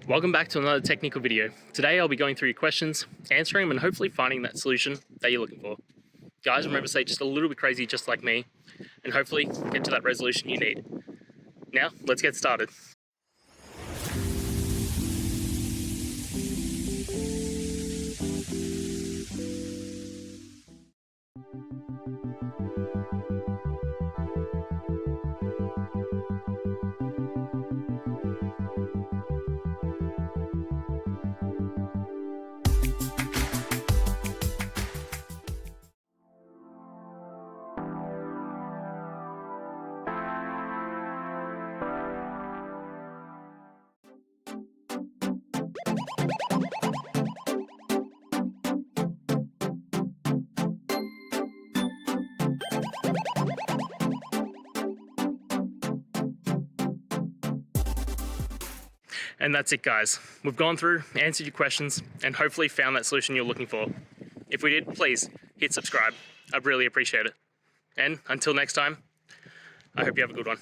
Welcome back to another technical video. Today I'll be going through your questions, answering them and hopefully finding that solution that you're looking for. Guys, remember to stay just a little bit crazy just like me and hopefully get to that resolution you need. Now, let's get started. And that's it, guys. We've gone through, answered your questions, and hopefully found that solution you're looking for. If we did, please hit subscribe. I'd really appreciate it. And until next time, I hope you have a good one.